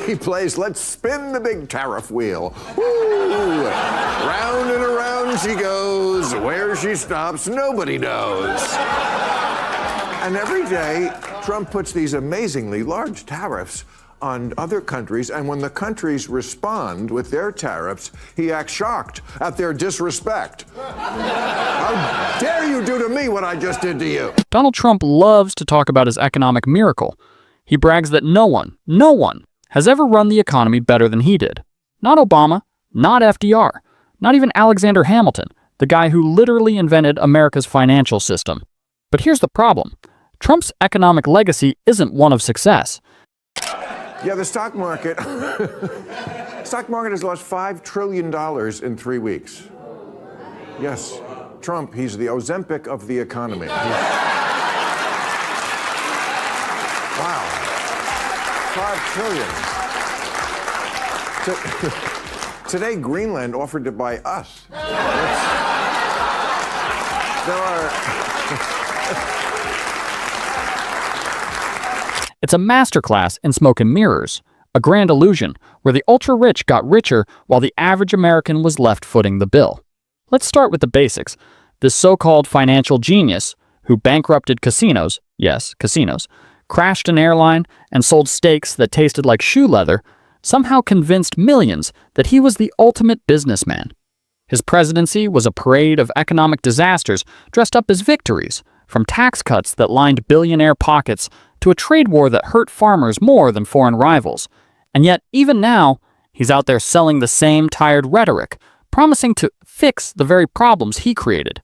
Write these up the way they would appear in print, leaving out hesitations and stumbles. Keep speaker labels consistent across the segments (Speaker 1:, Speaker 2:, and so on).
Speaker 1: He plays Let's Spin the Big Tariff Wheel. Woo! Round and around she goes. Where she stops, nobody knows. And every day, Trump puts these amazingly large tariffs on other countries, and when the countries respond with their tariffs, he acts shocked at their disrespect. How dare you do to me what I just did to you?
Speaker 2: Donald Trump loves to talk about his economic miracle. He brags that no one has ever run the economy better than he did. Not Obama, not FDR, not even Alexander Hamilton, the guy who literally invented America's financial system. But here's the problem. Trump's economic legacy isn't one of success.
Speaker 1: Yeah, the stock market has lost $5 trillion in 3 weeks. Yes, Trump, he's the Ozempic of the economy. Wow, 5 trillion. Today, Greenland offered to buy us.
Speaker 2: It's a masterclass in smoke and mirrors, a grand illusion where the ultra-rich got richer while the average American was left footing the bill. Let's start with the basics. This so-called financial genius, who bankrupted casinos, yes, casinos, crashed an airline, and sold steaks that tasted like shoe leather, somehow convinced millions that he was the ultimate businessman. His presidency was a parade of economic disasters dressed up as victories, from tax cuts that lined billionaire pockets to a trade war that hurt farmers more than foreign rivals. And yet, even now, he's out there selling the same tired rhetoric, promising to fix the very problems he created,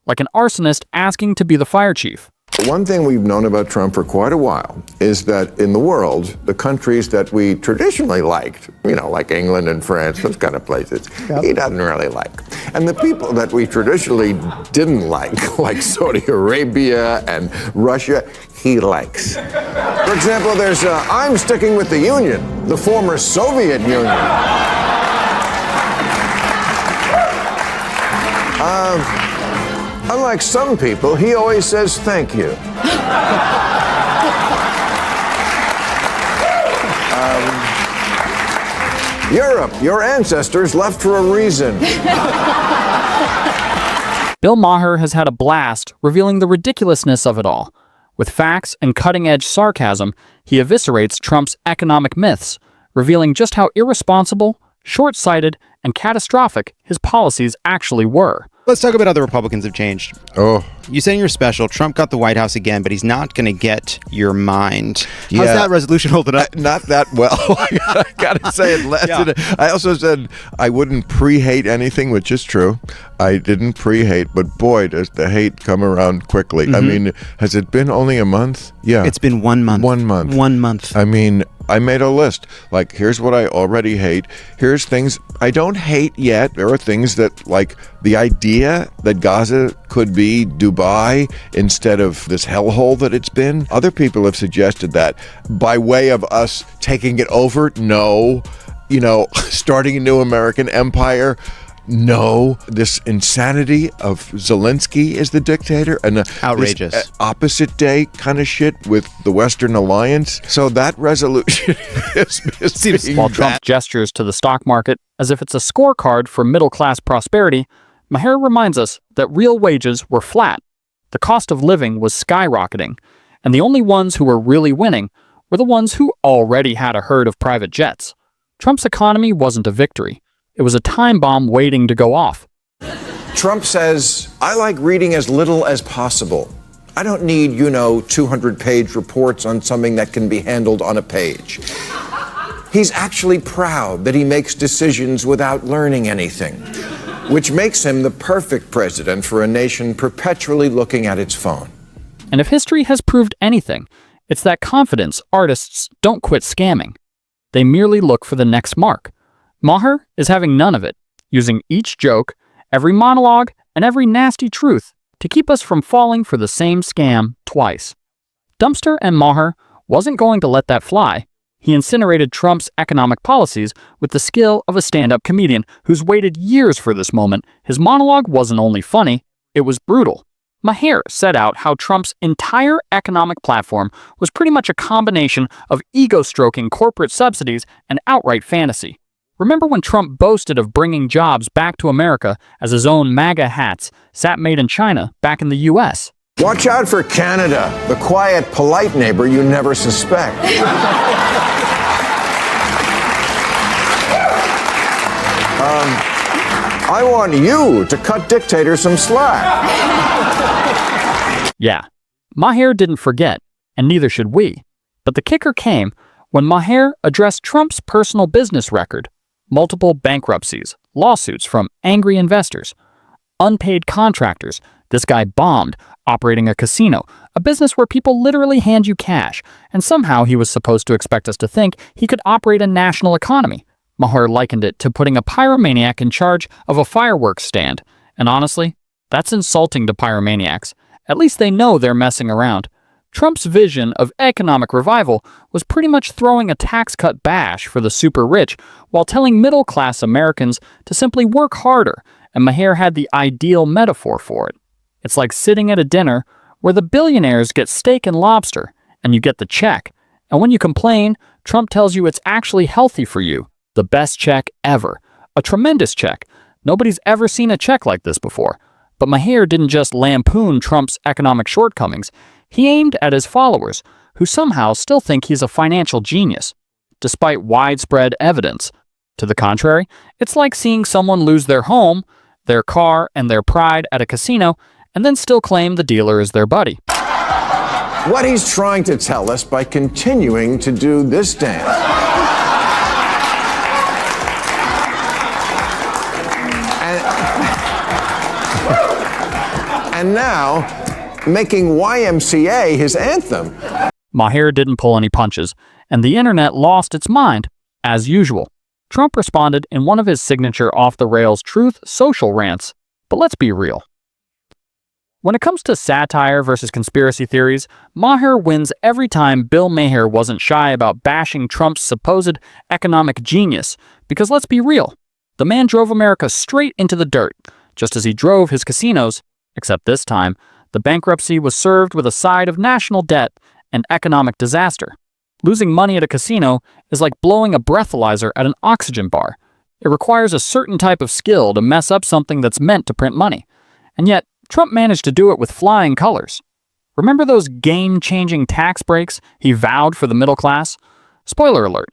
Speaker 2: like an arsonist asking to be the fire chief.
Speaker 1: One thing we've known about Trump for quite a while is that in the world, the countries that we traditionally liked, like England and France, those kind of places, he doesn't really like. And the people that we traditionally didn't like Saudi Arabia and Russia, he likes. For example, there's I'm sticking with the Union, the former Soviet Union. Unlike some people, he always says thank you. Europe, your ancestors left for a reason.
Speaker 2: Bill Maher has had a blast revealing the ridiculousness of it all. With facts and cutting-edge sarcasm, he eviscerates Trump's economic myths, revealing just how irresponsible, short-sighted, and catastrophic his policies actually were.
Speaker 3: Let's talk about how the Republicans have changed.
Speaker 1: Oh.
Speaker 3: You said in your special, Trump got the White House again, but he's not going to get your mind. How's
Speaker 1: Yeah.
Speaker 3: that resolution holding up?
Speaker 1: Not that well. I gotta say it lasted.
Speaker 3: Yeah.
Speaker 1: I also said I wouldn't pre-hate anything, which is true. I didn't pre-hate, but boy, does the hate come around quickly. I mean, has it been only a month? Yeah.
Speaker 3: It's been 1 month.
Speaker 1: 1 month.
Speaker 3: 1 month.
Speaker 1: I mean, I made a list. Like, here's what I already hate. Here's things I don't hate yet. There are things that, like, the idea that Gaza could be Dubai instead of this hellhole that it's been. Other people have suggested that by way of us taking it over. No. Starting a new American empire. No, this insanity of Zelensky as the dictator and
Speaker 3: Outrageous.
Speaker 1: This opposite day kind of shit with the Western Alliance. So that resolution is
Speaker 2: While Trump gestures to the stock market as if it's a scorecard for middle-class prosperity, Maher reminds us that real wages were flat. The cost of living was skyrocketing, and the only ones who were really winning were the ones who already had a herd of private jets. Trump's economy wasn't a victory. It was a time bomb waiting to go off.
Speaker 1: Trump says, I like reading as little as possible. I don't need, 200-page reports on something that can be handled on a page. He's actually proud that he makes decisions without learning anything, which makes him the perfect president for a nation perpetually looking at its phone.
Speaker 2: And if history has proved anything, it's that confidence artists don't quit scamming. They merely look for the next mark. Maher is having none of it, using each joke, every monologue, and every nasty truth to keep us from falling for the same scam twice. Dumpster and Maher wasn't going to let that fly. He incinerated Trump's economic policies with the skill of a stand-up comedian who's waited years for this moment. His monologue wasn't only funny, it was brutal. Maher set out how Trump's entire economic platform was pretty much a combination of ego-stroking corporate subsidies and outright fantasy. Remember when Trump boasted of bringing jobs back to America as his own MAGA hats sat made in China back in the US?
Speaker 1: Watch out for Canada, the quiet, polite neighbor you never suspect. I want you to cut dictators some slack.
Speaker 2: Yeah, Maher didn't forget, and neither should we. But the kicker came when Maher addressed Trump's personal business record: multiple bankruptcies, lawsuits from angry investors, unpaid contractors. This guy bombed operating a casino, a business where people literally hand you cash, and somehow he was supposed to expect us to think he could operate a national economy. Maher likened it to putting a pyromaniac in charge of a fireworks stand, and honestly, that's insulting to pyromaniacs. At least they know they're messing around. Trump's vision of economic revival was pretty much throwing a tax cut bash for the super rich while telling middle-class Americans to simply work harder, and Maher had the ideal metaphor for it. It's like sitting at a dinner where the billionaires get steak and lobster, and you get the check. And when you complain, Trump tells you it's actually healthy for you. The best check ever. A tremendous check. Nobody's ever seen a check like this before. But Maher didn't just lampoon Trump's economic shortcomings. He aimed at his followers, who somehow still think he's a financial genius, despite widespread evidence. To the contrary, it's like seeing someone lose their home, their car, and their pride at a casino, and then still claim the dealer is their buddy.
Speaker 1: What he's trying to tell us by continuing to do this dance. And now, making YMCA his anthem.
Speaker 2: Maher didn't pull any punches, and the internet lost its mind, as usual. Trump responded in one of his signature off-the-rails truth social rants. But let's be real. When it comes to satire versus conspiracy theories, Maher wins every time. Bill Maher wasn't shy about bashing Trump's supposed economic genius, because let's be real, the man drove America straight into the dirt, just as he drove his casinos, except this time, the bankruptcy was served with a side of national debt and economic disaster. Losing money at a casino is like blowing a breathalyzer at an oxygen bar. It requires a certain type of skill to mess up something that's meant to print money. And yet, Trump managed to do it with flying colors. Remember those game-changing tax breaks he vowed for the middle class? Spoiler alert,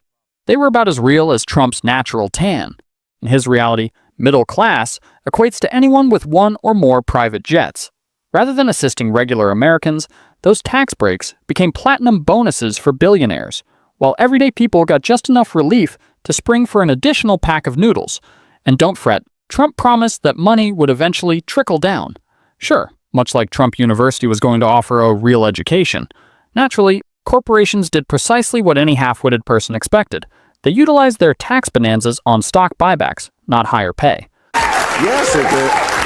Speaker 2: they were about as real as Trump's natural tan. In his reality, middle class equates to anyone with one or more private jets. Rather than assisting regular Americans, those tax breaks became platinum bonuses for billionaires, while everyday people got just enough relief to spring for an additional pack of noodles. And don't fret, Trump promised that money would eventually trickle down. Sure, much like Trump University was going to offer a real education. Naturally, corporations did precisely what any half-witted person expected. They utilized their tax bonanzas on stock buybacks, not higher pay.
Speaker 1: Yes,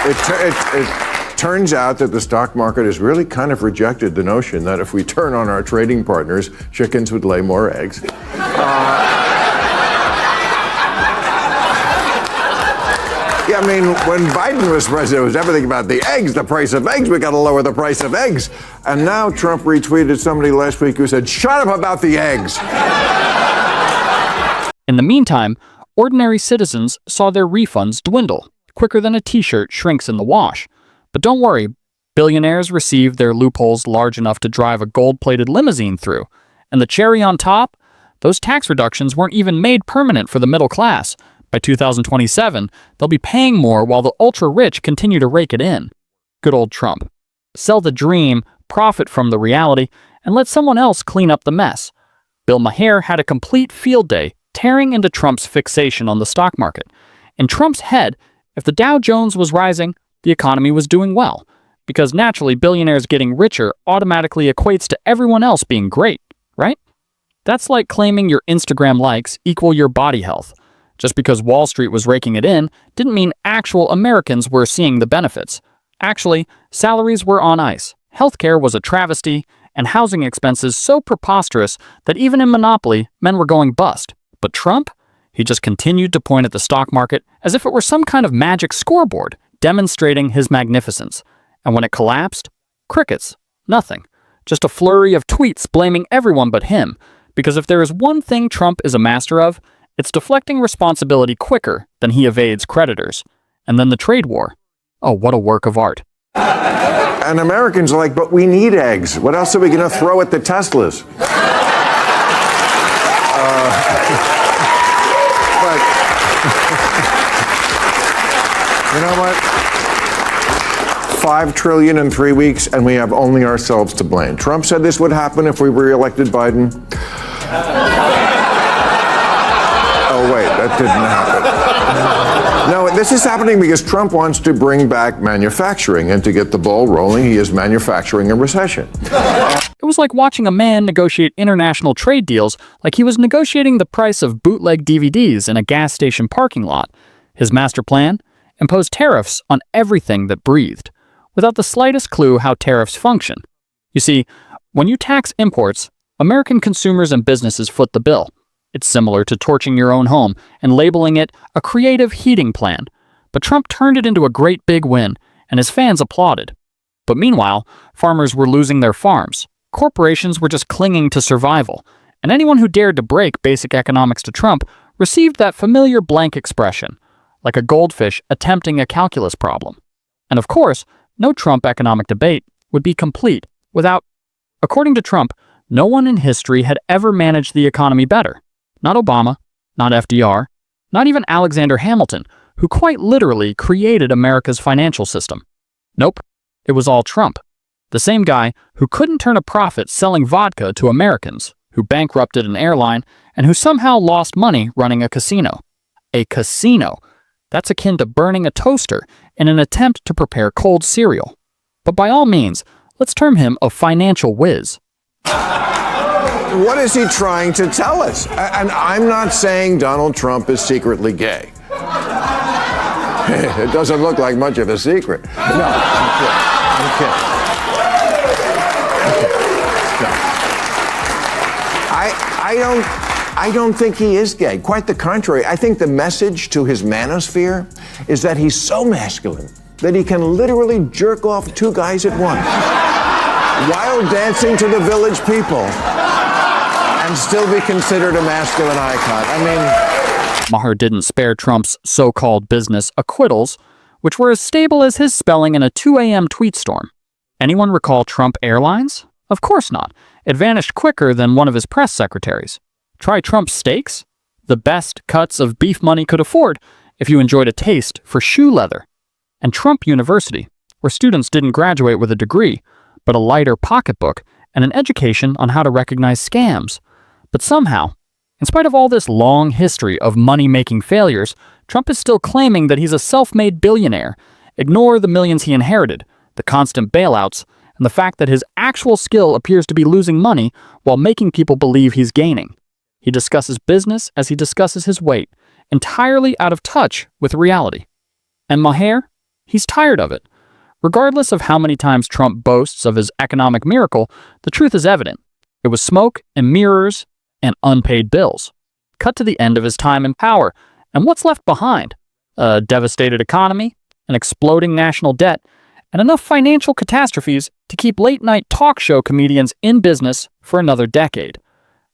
Speaker 1: it turns out that the stock market has really kind of rejected the notion that if we turn on our trading partners, chickens would lay more eggs. Yeah, I mean, when Biden was president, it was everything about the eggs, the price of eggs. We got to lower the price of eggs. And now Trump retweeted somebody last week who said, "Shut up about the eggs."
Speaker 2: In the meantime, ordinary citizens saw their refunds dwindle quicker than a t-shirt shrinks in the wash. But don't worry, billionaires received their loopholes large enough to drive a gold-plated limousine through. And the cherry on top? Those tax reductions weren't even made permanent for the middle class. By 2027, they'll be paying more while the ultra-rich continue to rake it in. Good old Trump. Sell the dream, profit from the reality, and let someone else clean up the mess. Bill Maher had a complete field day tearing into Trump's fixation on the stock market. In Trump's head, if the Dow Jones was rising, the economy was doing well, because naturally billionaires getting richer automatically equates to everyone else being great, right? That's like claiming your Instagram likes equal your body health. Just because Wall Street was raking it in didn't mean actual Americans were seeing the benefits. Actually, salaries were on ice, healthcare was a travesty, and housing expenses so preposterous that even in monopoly, men were going bust. But Trump? He just continued to point at the stock market as if it were some kind of magic scoreboard, demonstrating his magnificence. And when it collapsed, crickets, nothing. Just a flurry of tweets blaming everyone but him, because if there is one thing Trump is a master of, it's deflecting responsibility quicker than he evades creditors. And then the trade war. Oh, what a work of art.
Speaker 1: And Americans are like, but we need eggs. What else are we going to throw at the Teslas? But you know what? $5 trillion in 3 weeks, and we have only ourselves to blame. Trump said this would happen if we re-elected Biden. Oh, wait, that didn't happen. No, this is happening because Trump wants to bring back manufacturing, and to get the ball rolling, he is manufacturing a recession.
Speaker 2: It was like watching a man negotiate international trade deals like he was negotiating the price of bootleg DVDs in a gas station parking lot. His master plan? Impose tariffs on everything that breathed, without the slightest clue how tariffs function. You see, when you tax imports, American consumers and businesses foot the bill. It's similar to torching your own home and labeling it a creative heating plan. But Trump turned it into a great big win, and his fans applauded. But meanwhile, farmers were losing their farms. Corporations were just clinging to survival, and anyone who dared to break basic economics to Trump received that familiar blank expression, like a goldfish attempting a calculus problem. And of course, no Trump economic debate would be complete without, according to Trump, no one in history had ever managed the economy better. Not Obama, not FDR, not even Alexander Hamilton, who quite literally created America's financial system. Nope, it was all Trump. The same guy who couldn't turn a profit selling vodka to Americans, who bankrupted an airline, and who somehow lost money running a casino. A casino. That's akin to burning a toaster in an attempt to prepare cold cereal. But by all means, let's term him a financial whiz.
Speaker 1: What is he trying to tell us? And I'm not saying Donald Trump is secretly gay. It doesn't look like much of a secret. No, I'm kidding. I don't think he is gay. Quite the contrary. I think the message to his manosphere is that he's so masculine that he can literally jerk off 2 guys at once while dancing to the Village People and still be considered a masculine icon. I mean,
Speaker 2: Maher didn't spare Trump's so-called business acquittals, which were as stable as his spelling in a 2 a.m. tweet storm. Anyone recall Trump Airlines? Of course not. It vanished quicker than one of his press secretaries. Try Trump steaks? The best cuts of beef money could afford if you enjoyed a taste for shoe leather. And Trump University, where students didn't graduate with a degree, but a lighter pocketbook and an education on how to recognize scams. But somehow, in spite of all this long history of money-making failures, Trump is still claiming that he's a self-made billionaire. Ignore the millions he inherited, the constant bailouts, and the fact that his actual skill appears to be losing money while making people believe he's gaining. He discusses business as he discusses his weight, entirely out of touch with reality. And Maher? He's tired of it. Regardless of how many times Trump boasts of his economic miracle, the truth is evident. It was smoke and mirrors and unpaid bills. Cut to the end of his time in power, and what's left behind? A devastated economy, an exploding national debt, and enough financial catastrophes to keep late-night talk show comedians in business for another decade.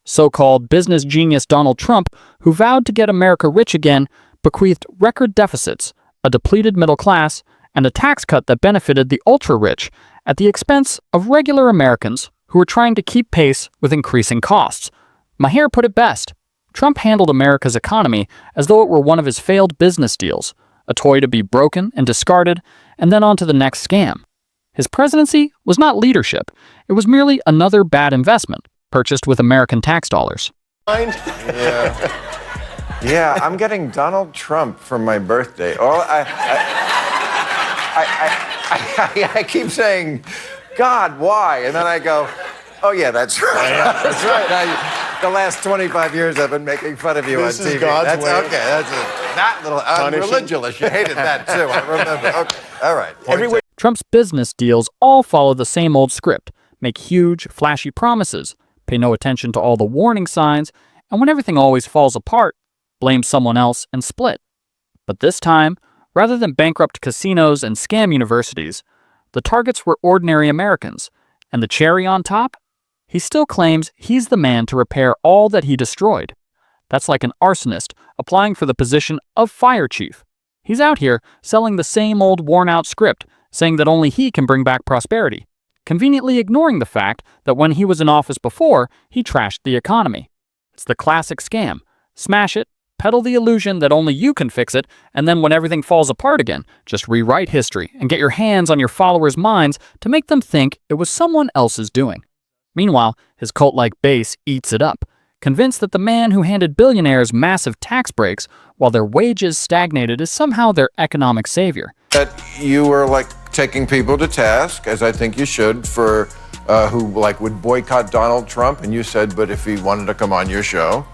Speaker 2: So-called business genius Donald Trump, who vowed to get America rich again, bequeathed record deficits, a depleted middle class, and a tax cut that benefited the ultra-rich at the expense of regular Americans who were trying to keep pace with increasing costs. Maher put it best. Trump handled America's economy as though it were one of his failed business deals, a toy to be broken and discarded, and then on to the next scam. His presidency was not leadership. It was merely another bad investment, purchased with American tax dollars.
Speaker 1: Yeah, I'm getting Donald Trump for my birthday. Oh, I keep saying, God, why? And then I go, oh, yeah, that's right. Yeah, that's right. The last 25 years I've been making fun of you
Speaker 4: this
Speaker 1: on TV.
Speaker 4: Is God's
Speaker 1: that's
Speaker 4: way.
Speaker 1: Okay. That's that little religious. You hated that too. I remember. Okay. All right.
Speaker 2: Trump's business deals all follow the same old script. Make huge, flashy promises, pay no attention to all the warning signs, and when everything always falls apart, blame someone else and split. But this time, rather than bankrupt casinos and scam universities, the targets were ordinary Americans. And the cherry on top? He still claims he's the man to repair all that he destroyed. That's like an arsonist applying for the position of fire chief. He's out here selling the same old worn-out script, saying that only he can bring back prosperity, conveniently ignoring the fact that when he was in office before, he trashed the economy. It's the classic scam. Smash it, peddle the illusion that only you can fix it, and then when everything falls apart again, just rewrite history and get your hands on your followers' minds to make them think it was someone else's doing. Meanwhile, his cult-like base eats it up, convinced that the man who handed billionaires massive tax breaks while their wages stagnated is somehow their economic savior.
Speaker 1: That you were like taking people to task, as I think you should, for who like would boycott Donald Trump, and you said, but if he wanted to come on your show,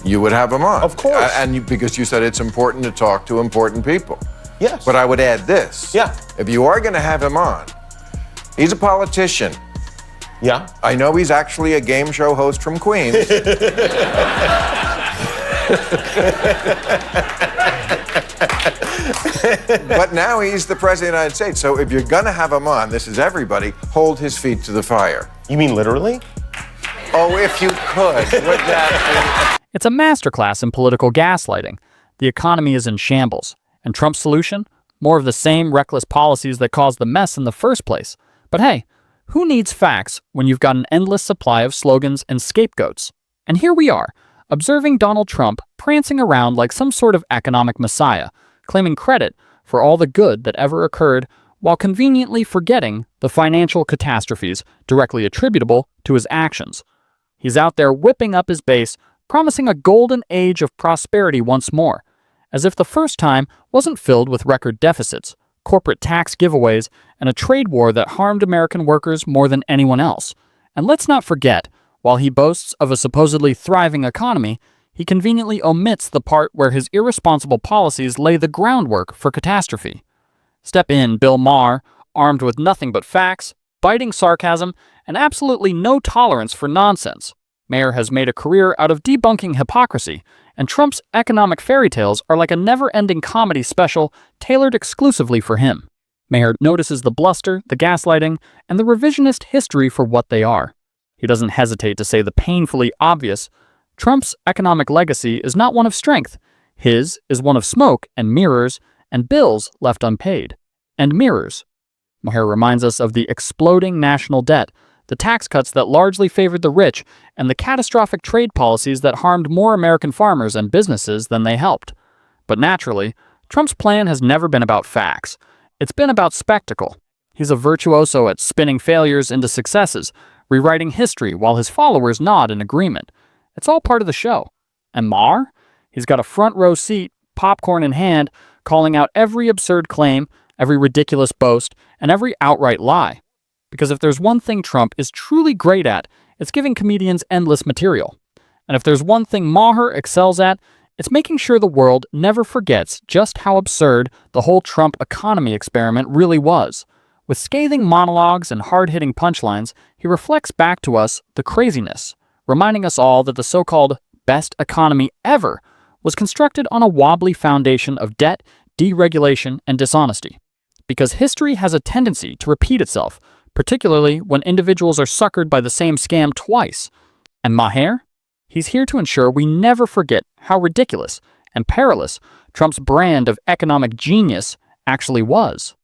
Speaker 1: you would have him on.
Speaker 4: Of course.
Speaker 1: Because you said it's important to talk to important people.
Speaker 4: Yes.
Speaker 1: But I would add this.
Speaker 4: Yeah.
Speaker 1: If you are going to have him on, he's a politician.
Speaker 4: Yeah.
Speaker 1: I know he's actually a game show host from Queens. But now he's the president of the United States. So if you're going to have him on, this is everybody, hold his feet to the fire.
Speaker 4: You mean literally?
Speaker 1: Oh, if you could. Would that be?
Speaker 2: It's a masterclass in political gaslighting. The economy is in shambles. And Trump's solution? More of the same reckless policies that caused the mess in the first place. But hey, who needs facts when you've got an endless supply of slogans and scapegoats? And here we are, observing Donald Trump prancing around like some sort of economic messiah, claiming credit for all the good that ever occurred while conveniently forgetting the financial catastrophes directly attributable to his actions. He's out there whipping up his base, promising a golden age of prosperity once more, as if the first time wasn't filled with record deficits, corporate tax giveaways, and a trade war that harmed American workers more than anyone else. And let's not forget, while he boasts of a supposedly thriving economy, he conveniently omits the part where his irresponsible policies lay the groundwork for catastrophe. Step in, Bill Maher, armed with nothing but facts, biting sarcasm, and absolutely no tolerance for nonsense. Maher has made a career out of debunking hypocrisy, and Trump's economic fairy tales are like a never-ending comedy special tailored exclusively for him. Maher notices the bluster, the gaslighting, and the revisionist history for what they are. He doesn't hesitate to say the painfully obvious. Trump's economic legacy is not one of strength. His is one of smoke and mirrors, and bills left unpaid. And mirrors. Maher reminds us of the exploding national debt, the tax cuts that largely favored the rich, and the catastrophic trade policies that harmed more American farmers and businesses than they helped. But naturally, Trump's plan has never been about facts. It's been about spectacle. He's a virtuoso at spinning failures into successes, rewriting history while his followers nod in agreement. It's all part of the show. And Maher? He's got a front row seat, popcorn in hand, calling out every absurd claim, every ridiculous boast, and every outright lie. Because if there's one thing Trump is truly great at, it's giving comedians endless material. And if there's one thing Maher excels at, it's making sure the world never forgets just how absurd the whole Trump economy experiment really was. With scathing monologues and hard-hitting punchlines, he reflects back to us the craziness, reminding us all that the so-called best economy ever was constructed on a wobbly foundation of debt, deregulation, and dishonesty. Because history has a tendency to repeat itself, particularly when individuals are suckered by the same scam twice. And Maher? He's here to ensure we never forget how ridiculous and perilous Trump's brand of economic genius actually was.